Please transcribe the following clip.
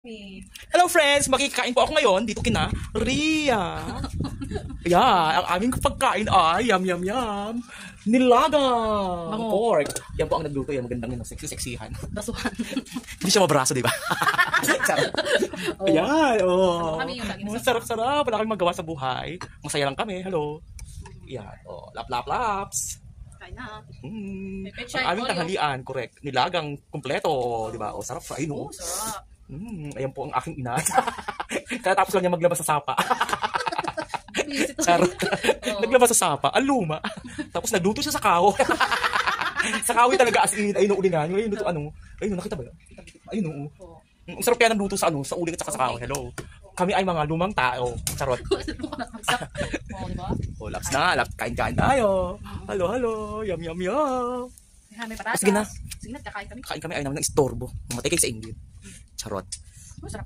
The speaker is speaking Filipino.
Hello friends! Makikain po ako ngayon dito kina Ria. Yeah, ang aming pagkain ay yum yum yum. Nilagang pork. Yan po ang nagluto, yan magandang yun, sexy-sexyhan. Basuhan. Hindi siya mabraso, di ba? Ayan, oh. Sarap-sarap, wala kami magawa sa buhay. Masaya lang kami, hello. Yan, oh, lap-lap-laps. Kain na. Ang aming tanghalian, correct. Nilagang kumpleto, di ba? O, sarap sa ino. Oh, sarap. Ayan po ang aking ina. Katapos lang niya maglabas sa sapa. Charot. Naglabas sa sapa. Ang luma. Tapos nagluto siya sa kahoy. Sa kahoy talaga as in. Ayun, uli nga. Ayun, luto ano. Ayun, nakita ba yun? Ayun, oo. Ang sarap kaya ng luto sa ano, sa uling at saka sa kahoy. Hello. Kami ay mga lumang tao. Charot. Oh, diba? Oh, laps na. Laps. Kain-kain tayo. Hello, hello. Yum, yum, yum. May patatas. Sige na. Sige na, kakain kami. Kain kami ay naman ng istorbo. Mamatay kayo sa inyo. Charot. Masarap.